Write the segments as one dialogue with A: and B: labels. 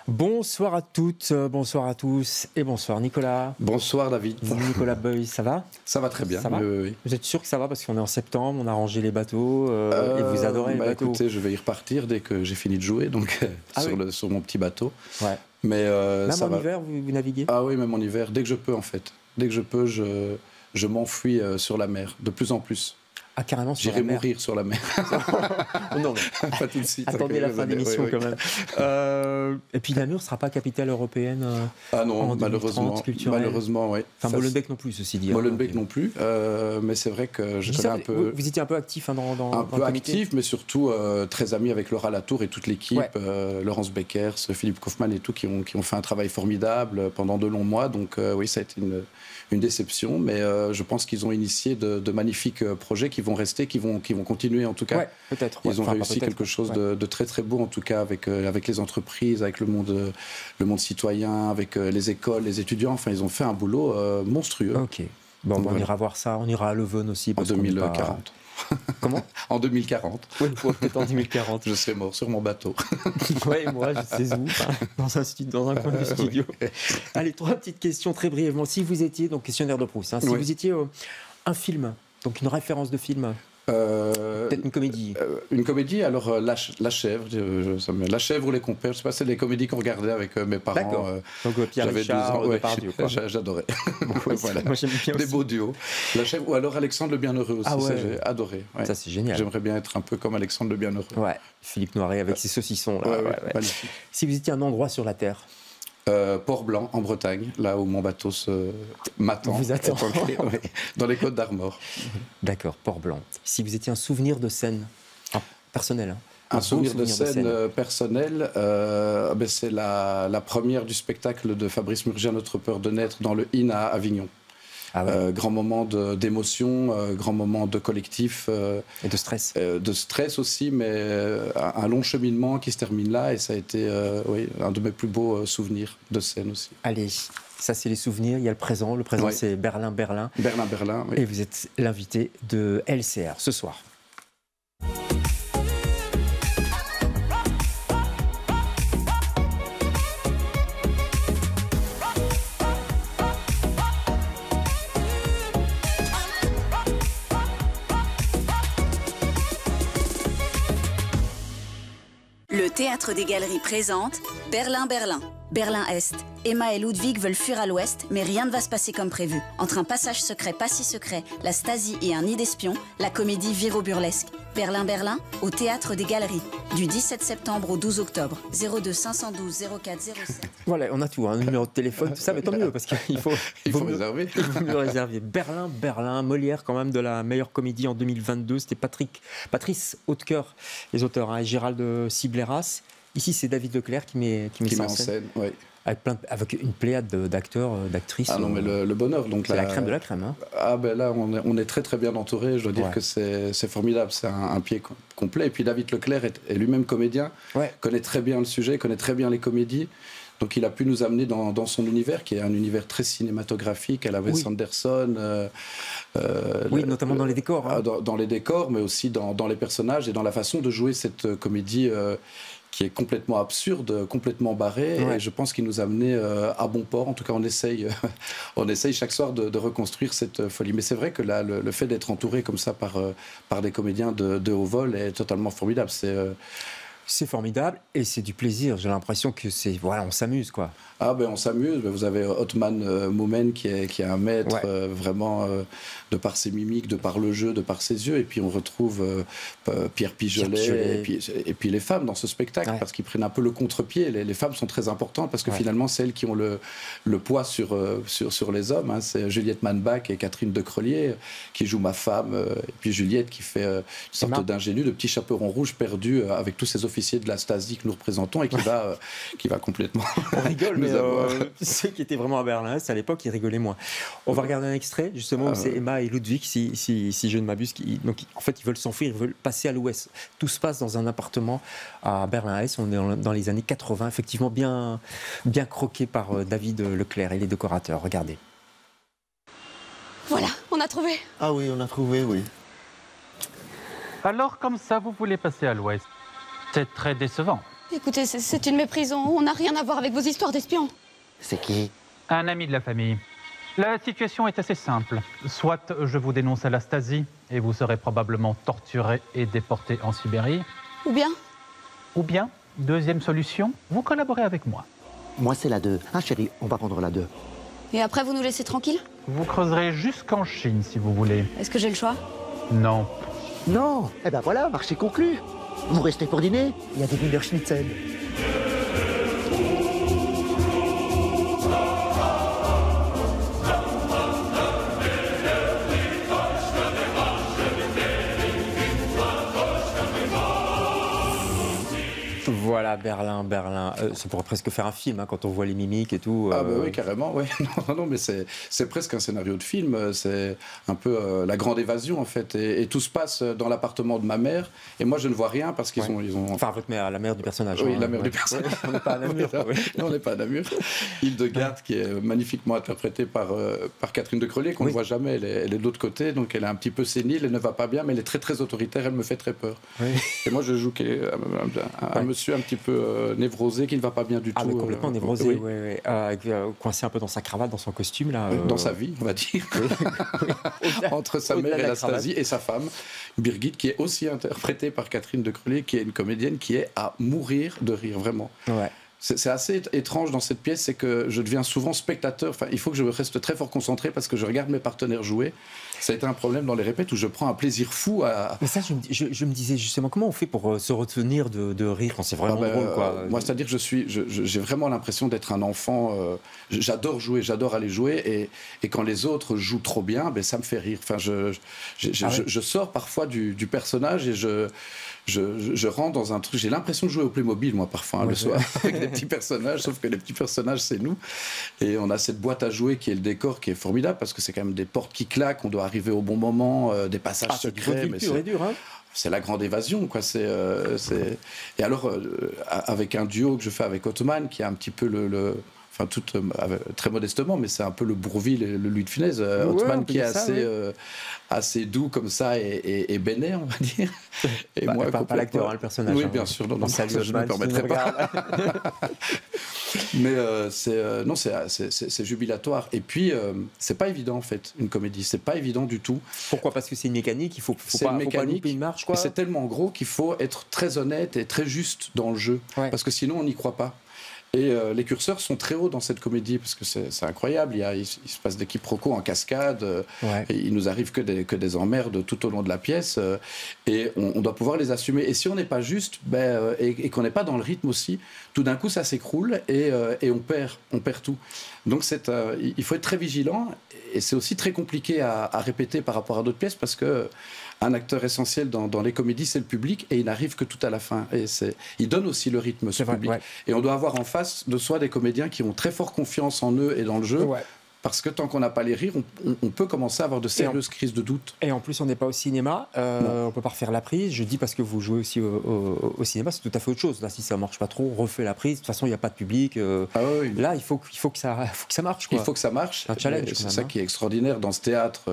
A: Bonsoir à toutes, bonsoir à tous et bonsoir Nicolas.
B: Bonsoir David.
A: Nicolas Boy, ça va?
B: Ça va très bien.
A: Ça va
B: oui.
A: Vous êtes sûr que ça va parce qu'on est en septembre, on a rangé les bateaux et vous adorez les bateaux?
B: Écoutez, je vais y repartir dès que j'ai fini de jouer, donc sur mon petit bateau.
A: Ouais.
B: Mais
A: même
B: ça
A: en
B: va.
A: hiver, vous naviguez?
B: Ah oui, même en hiver, dès que je peux en fait. Dès que je peux, je m'enfuis sur la mer, de plus en plus.
A: Ah, carrément sur la mer.
B: J'irai mourir sur la mer.
A: Non, mais
B: pas tout de suite.
A: attendez la fin d'émission quand même. Et puis Namur ne sera pas capitale européenne
B: ah non,
A: en 2030,
B: malheureusement, oui.
A: Enfin, Molenbeek non plus, ceci dit.
B: Molenbeek non plus, mais c'est vrai que je connais un peu...
A: Vous étiez un peu actif dans
B: un peu actif, mais surtout très ami avec Laura Latour et toute l'équipe, Laurence Beckers, Philippe Kaufmann et tout, qui ont fait un travail formidable pendant de longs mois. Donc oui, ça a été une déception, mais je pense qu'ils ont initié de magnifiques projets qui vont rester, qui vont continuer en tout cas.
A: Ouais, peut-être.
B: Ils ont réussi quelque chose de très très beau en tout cas avec les entreprises, avec le monde citoyen, avec les écoles, les étudiants. Enfin, ils ont fait un boulot monstrueux.
A: Ok. Bon, on ira voir ça. On ira à Leuven aussi.
B: En 2040.
A: Comment?
B: En 2040.
A: Oui, peut-être en 2040.
B: Je serai mort sur mon bateau.
A: Oui, moi, je sais où. Dans un coin du studio. Oui. Allez, 3 petites questions très brièvement. Si vous étiez, donc questionnaire de Proust, si vous étiez un film, donc une référence de film, peut-être une comédie.
B: Une comédie, alors La Chèvre, La Chèvre ou Les Compères, je sais pas, c'est les comédies qu'on regardait avec mes parents.
A: D'accord. Donc Pierre Richard,
B: j'adorais.
A: Voilà. Moi j'aime bien
B: des beaux duos. La Chèvre ou alors Alexandre le Bienheureux aussi, ça j'ai adoré. Ouais.
A: Ça c'est génial.
B: J'aimerais bien être un peu comme Alexandre le Bienheureux.
A: Ouais, Philippe Noiret avec ses saucissons. Là.
B: Magnifique.
A: Si vous étiez un endroit sur la Terre.
B: Port-Blanc, en Bretagne, là où mon bateau m'attend.
A: Vous attend.
B: Dans les Côtes d'Armor.
A: D'accord, Port-Blanc. Si vous étiez un souvenir de scène personnel.
B: Un souvenir de scène personnel, c'est la première du spectacle de Fabrice Murgia, Notre peur de naître, dans le IN à Avignon. Ah ouais. Grand moment d'émotion, grand moment de collectif.
A: Et de stress.
B: De stress aussi, mais un long cheminement qui se termine là. Et ça a été un de mes plus beaux souvenirs de scène aussi.
A: Allez, ça c'est les souvenirs. Il y a le présent. Le présent c'est Berlin.
B: Berlin, oui.
A: Et vous êtes l'invité de LCR ce soir.
C: Le Théâtre des Galeries présente Berlin. Berlin-Est. Emma et Ludwig veulent fuir à l'ouest, mais rien ne va se passer comme prévu. Entre un passage secret pas si secret, la Stasi et un nid d'espions, la comédie vire au burlesque. Berlin, au Théâtre des Galeries. Du 17 septembre au 12 octobre. 02 512 04 07.
A: Voilà, on a tout, un numéro de téléphone, tout ça, mais tant mieux, parce qu'il faut
B: réserver.
A: Il faut mieux réserver. Berlin, Molière, quand même, de la meilleure comédie en 2022. C'était Patrice Hautecoeur, les auteurs, et Gérald Cibleras. Ici, c'est David Leclerc qui met ça en scène.
B: Oui.
A: Avec une pléiade d'acteurs, d'actrices.
B: Ah non, mais le bonheur. Donc
A: c'est la crème de la crème. Hein.
B: Ah ben là, on est très très bien entouré. Je dois dire que c'est formidable. C'est un pied complet. Et puis David Leclerc est lui-même comédien, connaît très bien le sujet, connaît très bien les comédies. Donc il a pu nous amener dans son univers, qui est un univers très cinématographique, à la Wes Anderson.
A: Notamment dans les décors. Hein.
B: Dans les décors, mais aussi dans les personnages et dans la façon de jouer cette comédie qui est complètement absurde, complètement barrée. Et je pense qu'il nous a amené à bon port. En tout cas, on essaye chaque soir de reconstruire cette folie. Mais c'est vrai que là, le fait d'être entouré comme ça par des comédiens de haut vol est totalement formidable.
A: C'est formidable et c'est du plaisir. J'ai l'impression que on s'amuse, quoi.
B: Ah ben on s'amuse. Vous avez Othman Moumen qui est un maître vraiment de par ses mimiques, de par le jeu, de par ses yeux. Et puis on retrouve Pierre Pigelet et puis les femmes dans ce spectacle parce qu'ils prennent un peu le contre-pied. Les femmes sont très importantes parce que finalement c'est elles qui ont le poids sur les hommes. Hein. C'est Juliette Manbach et Catherine Decrelier qui jouent ma femme et puis Juliette qui fait une sorte d'ingénu, de petit chaperon rouge perdu avec tous ces officiers de la Stasi que nous représentons et qui va complètement.
A: On rigole, mais ceux qui étaient vraiment à Berlin, à l'époque, ils rigolaient moins. On va regarder un extrait, justement, où c'est Emma et Ludwig, si je ne m'abuse. Donc, en fait, ils veulent s'enfuir, ils veulent passer à l'ouest. Tout se passe dans un appartement à Berlin-Est. On est dans les années 80, effectivement, bien croqué par David Leclerc et les décorateurs. Regardez.
D: Voilà, on a trouvé.
E: Ah oui, on a trouvé, oui.
F: Alors, comme ça, vous voulez passer à l'ouest. C'est très décevant.
D: Écoutez, c'est une méprise. On n'a rien à voir avec vos histoires d'espions.
E: C'est qui?
F: Un ami de la famille. La situation est assez simple. Soit je vous dénonce à la Stasi et vous serez probablement torturé et déporté en Sibérie. Ou bien, deuxième solution, vous collaborez avec moi.
E: Moi, c'est la 2. Ah, chérie, on va prendre la 2.
D: Et après, vous nous laissez tranquilles?
F: Vous creuserez jusqu'en Chine si vous voulez.
D: Est-ce que j'ai le choix?
F: Non.
E: Non. Eh ben voilà, marché conclu. Vous restez pour dîner? Il y a des Wiener Schnitzel.
A: Voilà, Berlin. Ça pourrait presque faire un film hein, quand on voit les mimiques et tout.
B: Ah bah oui, carrément, oui. Non, mais c'est presque un scénario de film. C'est un peu la grande évasion, en fait. Et tout se passe dans l'appartement de ma mère. Et moi, je ne vois rien parce qu'ils ont...
A: Enfin, votre mère, la mère du personnage.
B: Oui,
A: hein,
B: la mère du personnage.
A: On n'est pas à Namur.
B: Non, on n'est pas à Namur. Hildegarde, qui est magnifiquement interprétée par Catherine de Crellier, qu'on ne voit jamais. Elle est de l'autre côté, donc elle est un petit peu sénile, elle ne va pas bien, mais elle est très, très autoritaire. Elle me fait très peur. Oui. Et moi, je joue un monsieur un petit peu névrosé qui ne va pas bien du tout.
A: Ah, mais complètement névrosé, coincé un peu dans sa cravate, dans son costume. Là,
B: Dans sa vie, on va dire. Entre sa mère et la Stasi et sa femme, Birgit, qui est aussi interprétée par Catherine de Crellier, qui est une comédienne qui est à mourir de rire, vraiment.
A: Ouais.
B: C'est assez étrange dans cette pièce, c'est que je deviens souvent spectateur. Enfin, il faut que je reste très fort concentré parce que je regarde mes partenaires jouer. Ça a été un problème dans les répètes où je prends un plaisir fou à...
A: Mais ça, je me disais justement, comment on fait pour se retenir de rire quand c'est vraiment drôle, quoi.
B: Moi, c'est-à-dire que j'ai vraiment l'impression d'être un enfant. J'adore jouer, j'adore aller jouer. Et quand les autres jouent trop bien, ça me fait rire. Enfin, je sors parfois du personnage et je rentre dans un truc. J'ai l'impression de jouer au Playmobil, moi, parfois, le soir, avec des petits personnages, sauf que les petits personnages, c'est nous. Et on a cette boîte à jouer qui est le décor, qui est formidable, parce que c'est quand même des portes qui claquent, on doit arriver au bon moment, des passages secrets.
A: C'est dur, hein.
B: C'est la grande évasion, quoi. Et alors, avec un duo que je fais avec Othman, qui est un petit peu enfin, très modestement, mais c'est un peu le Bourvil et le Louis de Funès. Othman qui est assez doux comme ça et béné, on va dire. Et
A: moi, pas l'acteur, le personnage.
B: Oui, bien sûr. Non, ça, je ne me permettrai pas. Mais c'est jubilatoire. Et puis, c'est pas évident, en fait, une comédie. C'est pas évident du tout.
A: Pourquoi? Parce que c'est une mécanique. Il faut pas louper une marche, quoi.
B: C'est tellement gros qu'il faut être très honnête et très juste dans le jeu. Ouais. Parce que sinon, on n'y croit pas. Et les curseurs sont très hauts dans cette comédie parce que c'est incroyable. Il se passe des quiproquos en cascade. Et il nous arrive que des emmerdes tout au long de la pièce. Et on doit pouvoir les assumer. Et si on n'est pas juste et qu'on n'est pas dans le rythme aussi, tout d'un coup ça s'écroule et on perd tout. Donc il faut être très vigilant. Et c'est aussi très compliqué à répéter par rapport à d'autres pièces parce que un acteur essentiel dans les comédies, c'est le public, et il n'arrive que tout à la fin. Et il donne aussi le rythme, ce public. Ouais. Et on doit avoir en face de soi des comédiens qui ont très fort confiance en eux et dans le jeu. Ouais. Parce que tant qu'on n'a pas les rires, on peut commencer à avoir de sérieuses crises de doute.
A: Et en plus, on n'est pas au cinéma, on ne peut pas refaire la prise. Je dis parce que vous jouez aussi au cinéma, c'est tout à fait autre chose. Là, si ça ne marche pas trop, on refait la prise. De toute façon, il n'y a pas de public.
B: Oui.
A: Là, il faut que ça marche, quoi.
B: Il faut que ça marche.
A: C'est un challenge.
B: C'est ça qui est extraordinaire dans ce théâtre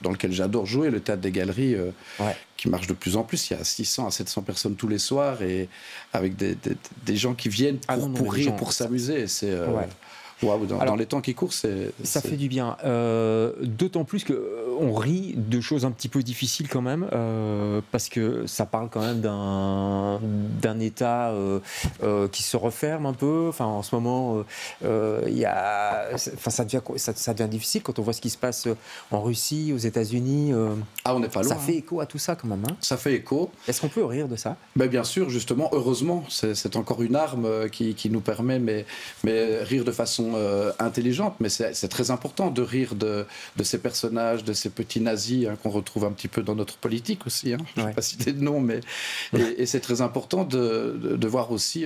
B: dans lequel j'adore jouer, le théâtre des Galeries, qui marche de plus en plus. Il y a 600 à 700 personnes tous les soirs, et avec des gens qui viennent pour rire, pour s'amuser. C'est... Wow, dans les temps qui courent,
A: ça fait du bien. D'autant plus qu'on rit de choses un petit peu difficiles quand même, parce que ça parle quand même d'un État qui se referme un peu. Enfin, en ce moment, ça devient difficile quand on voit ce qui se passe en Russie, aux États-Unis.
B: On n'est pas loin.
A: Ça fait écho à tout ça quand même. Hein.
B: Ça fait écho.
A: Est-ce qu'on peut rire de ça?
B: Bien sûr, justement, heureusement. C'est encore une arme qui nous permet, mais rire de façon intelligente, mais c'est très important de rire de ces personnages, de ces petits nazis qu'on retrouve un petit peu dans notre politique aussi. Je ne vais pas citer de nom, mais et c'est très important de voir aussi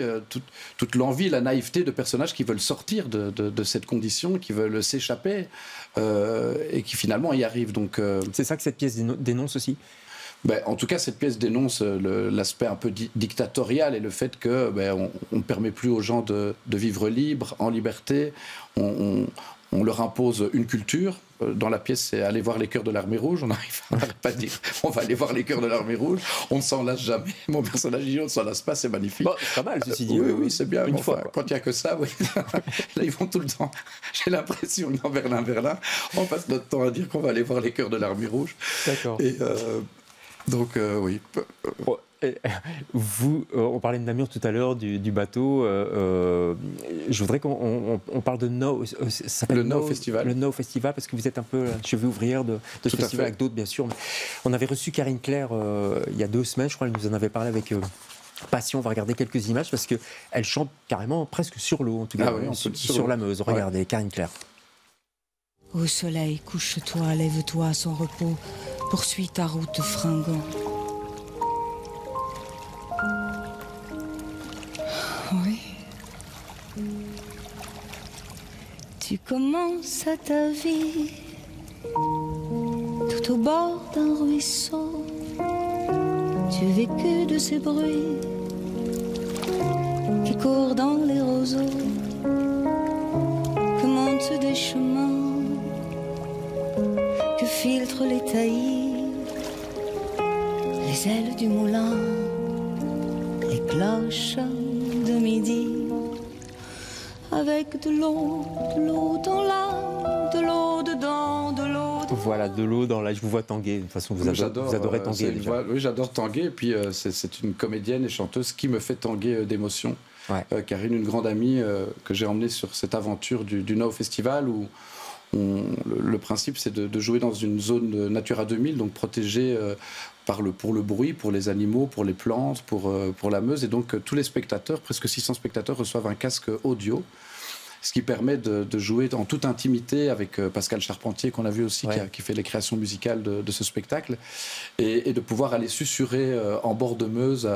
B: toute l'envie, la naïveté de personnages qui veulent sortir de cette condition, qui veulent s'échapper et qui finalement y arrivent. Donc
A: c'est ça que cette pièce dénonce aussi.
B: En tout cas, cette pièce dénonce l'aspect un peu dictatorial et le fait que on ne permet plus aux gens de vivre libres, en liberté. On on leur impose une culture. Dans la pièce, c'est aller voir les chœurs de l'Armée Rouge. On n'arrête pas de dire on va aller voir les chœurs de l'Armée Rouge. On ne s'en lasse jamais. Mon personnage dit on ne s'en lasse pas, c'est magnifique.
A: Bon, c'est pas mal, ceci dit.
B: Oui, c'est bien.
A: Une fois,
B: quand il n'y a que ça, oui. Là, ils vont tout le temps. J'ai l'impression que dans Berlin, on passe notre temps à dire qu'on va aller voir les chœurs de l'Armée Rouge.
A: D'accord.
B: Et donc, oui.
A: Vous, on parlait de Namur tout à l'heure, du bateau. Je voudrais qu'on parle de No. Ça s'appelle
B: le No Festival.
A: Le No Festival, parce que vous êtes un peu la cheville ouvrière de ce festival, avec d'autres, bien sûr. Mais on avait reçu Karine Claire il y a 2 semaines, je crois, elle nous en avait parlé avec passion. On va regarder quelques images, parce qu'elle chante carrément presque sur l'eau, en tout cas, sur la Meuse. Regardez, Karine Claire.
G: Au soleil, couche-toi, lève-toi sans repos, poursuis ta route fringant. Oui. Tu commences à ta vie tout au bord d'un ruisseau. Tu es vécu de ces bruits qui courent dans les roseaux, que montent des chemins, que filtrent les taillis, les ailes du moulin, les cloches de midi, avec de l'eau dans l'âme, de l'eau dedans, de l'eau dedans.
A: Voilà, de l'eau dans l'âme. Je vous vois tanguer. De toute façon, vous adorez tanguer.
B: Oui, j'adore tanguer. Et puis, c'est une comédienne et chanteuse qui me fait tanguer d'émotion.
A: Ouais.
B: Karine, une grande amie que j'ai emmenée sur cette aventure du No Festival où le principe, c'est de jouer dans une zone Natura 2000, donc protégée pour le bruit, pour les animaux, pour les plantes, pour la Meuse. Et donc, tous les spectateurs, presque 600 spectateurs, reçoivent un casque audio, ce qui permet de jouer en toute intimité avec Pascal Charpentier, qu'on a vu aussi, qui fait les créations musicales de ce spectacle, et de pouvoir aller susurrer en bord de Meuse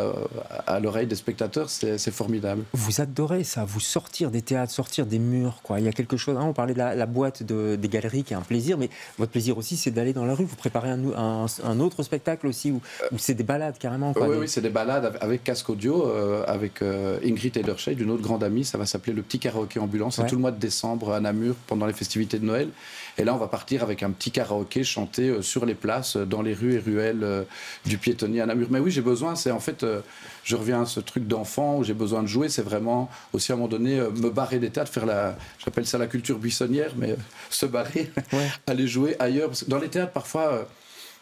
B: à l'oreille des spectateurs, c'est formidable.
A: Vous adorez ça, vous sortir des théâtres, sortir des murs, quoi. Il y a quelque chose, on parlait de la boîte des galeries qui est un plaisir, mais votre plaisir aussi, c'est d'aller dans la rue. Vous préparez un autre spectacle aussi, où c'est des balades carrément, quoi.
B: Oui, c'est des balades avec casque audio, avec Ingrid Edersheid, une autre grande amie. Ça va s'appeler le petit karaoké ambulant. C'est tout le mois de décembre à Namur, pendant les festivités de Noël. Et là, on va partir avec un petit karaoké chanté sur les places, dans les rues et ruelles du piétonnier à Namur. Mais oui, j'ai besoin, c'est en fait, je reviens à ce truc d'enfant où j'ai besoin de jouer. C'est vraiment aussi à un moment donné me barrer des théâtres, j'appelle ça la culture buissonnière, mais se barrer, aller jouer ailleurs. Parce que dans les théâtres, parfois...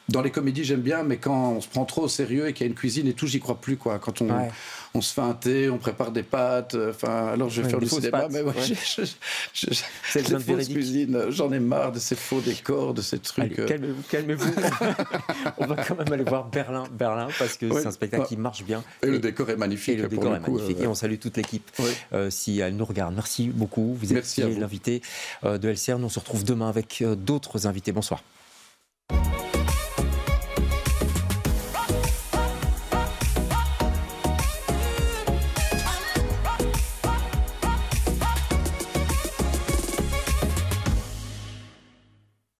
B: Dans les comédies, j'aime bien, mais quand on se prend trop au sérieux et qu'il y a une cuisine et tout, j'y crois plus, quoi. Quand on se fait un thé, on prépare des pâtes. Alors je vais faire du cinéma, mais les fausses cuisines, j'en ai marre de ces faux décors, de ces trucs.
A: Allez, calmez-vous. On va quand même aller voir Berlin, parce que c'est un spectacle qui marche bien.
B: Et le décor est magnifique.
A: Et le décor est magnifique. Et on salue toute l'équipe si elle nous regarde. Merci beaucoup. Vous êtes l'invité de LCR. Nous on se retrouve demain avec d'autres invités. Bonsoir.